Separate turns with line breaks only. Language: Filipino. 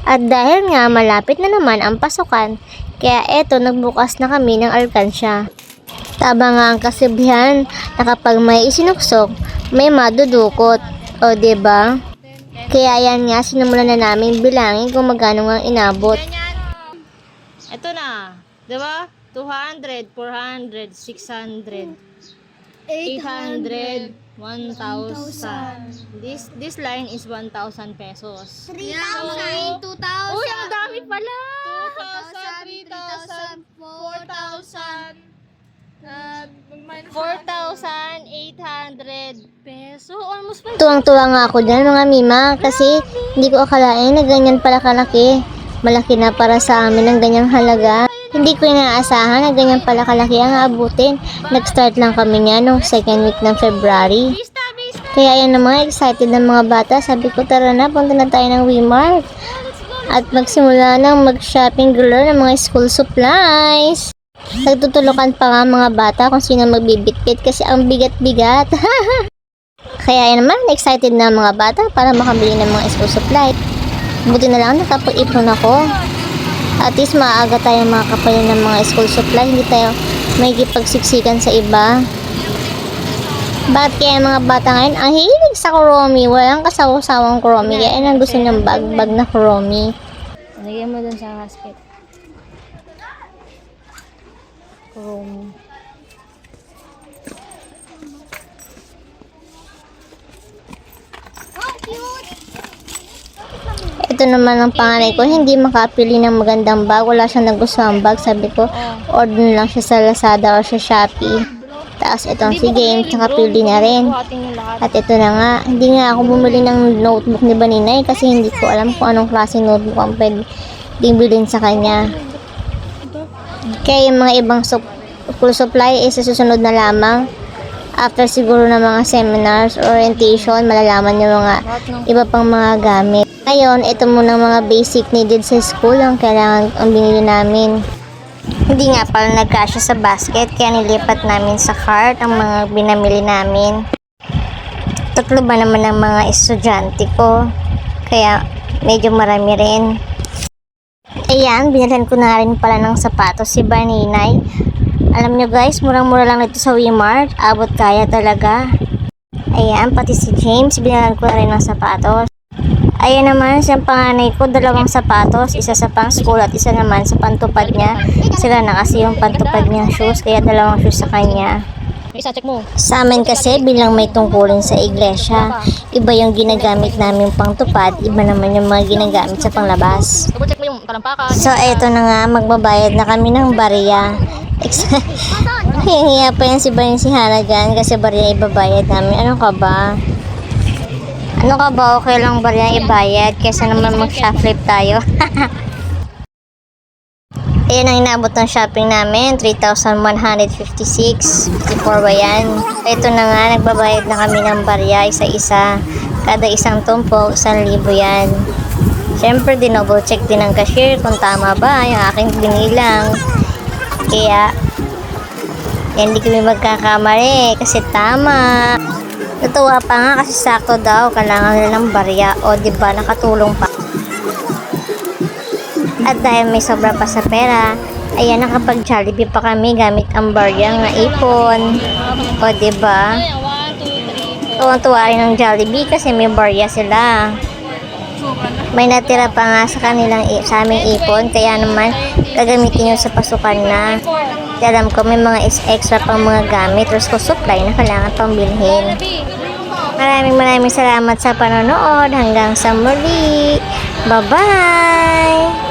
At dahil nga malapit na naman ang pasukan, kaya eto nagbukas na kami ng alkansya. Tama nga ang kasabihan na kapag may isinuksok, may madudukot. O diba? Kaya yan nga, sinimulan na namin bilangin kung magkano nga inabot.
Ito na, diba? 200, 400, 600, 800, 1,000. This line is 1,000 pesos.
3,000, 2,000.
Uy, ang dami pala!
2,000, 3,000, 4,000.
4,800 peso. Almost 5,000.
Tuwang-tuwa nga ako dyan mga mima kasi hindi ko akalain na ganyan pala kalaki. Malaki na para sa amin ang ganyang halaga. Hindi ko inaasahan na ganyan pala kalaki ang aabutin. Nag-start lang kami niya nung second week ng February. Kaya yan na mga excited ng mga bata. Sabi ko tara na, punta na tayo ng Wmart. At magsimula ng mag-shopping galore ng mga school supplies. Nagtutulukan pa nga mga bata kung sino magbibitbit kasi ang bigat-bigat. Kaya yan naman, excited na ang mga bata para makabili ng mga school supplies. Buti na lang nakapag-ipon ako. At least maaga tayo makakapali ng mga school supply. Hindi tayo may kipagsiksikan sa iba. Bakit kaya mga bata ngayon ang hilig sa kuromi? Walang kasawang kuromi. Kaya yan ang gusto ng bag na kuromi.
Lagyan mo dun sa basket. Kuromi.
Ito naman ang panganay ko, hindi makapili ng magandang bag. Wala siyang nagustuhan bag. Sabi ko, order na lang siya sa Lazada or sa Shopee. Tapos itong si James, nakapili na rin. At ito na nga, hindi nga ako bumili ng notebook ni Baninay kasi hindi ko alam kung anong klase notebook ang pwede bilhin sa kanya. Kaya yung mga ibang school supply sa susunod na lamang. After siguro ng mga seminars, orientation, malalaman yung mga iba pang mga gamit. Ngayon, ito muna mga basic needed sa school ang kailangan ang binili namin. Hindi nga pala nagkasya sa basket kaya nilipat namin sa cart ang mga binamili namin. Tatlo ba naman ang mga estudyante ko kaya medyo marami rin. Ayan, binilhan ko na rin pala ng sapatos si Baninay. Alam nyo guys, murang-mura lang ito sa Wmart. Abot kaya talaga. Ayan, pati si James, binilhan ko na rin ng sapatos. Ayan naman, siyang panganay ko, dalawang sapatos, isa sa pang school at isa naman sa pantupad niya. Sila na kasi yung pantupad niyang shoes, kaya dalawang shoes sa kanya.
Isa, check mo.
Sa amin kasi bilang may tungkulin sa iglesia, iba yung ginagamit namin pangtupad, iba naman yung mga ginagamit sa panglabas.
Double check mo yung talampakan.
So eto na nga, magbabayad na kami ng barya. Hiya pa yan si Hana dyan kasi barya ibabayad namin. Ano ka ba? Okay lang ba yan ibayad kesa naman mag-shop flip tayo. Ayan ang inabot ng shopping namin, 3,156. 54 ba yan? Ito na nga, nagbabayad na kami ng barya isa-isa. Kada isang tumpok, 1,000 yan. Siyempre, dinouble check din ng cashier kung tama ba yung aking binilang. Kaya, hindi kami magkakamali kasi tama. Natuwa pa nga kasi sakto daw, kailangan nila ng barya o diba nakatulong pa. At dahil may sobra pa sa pera, ayan nakapag Jollibee pa kami gamit ang barya nga ipon. O diba? Tuwang-tuwa rin ng Jollibee kasi may barya sila. May natira pa nga sa kanilang sa aming ipon, kaya naman gagamitin yun sa pasukan na. Alam ko may mga extra pang mga gamit or school supply na kailangan pang bilhin. Maraming salamat sa panonood. Hanggang sa muli. Bye-bye!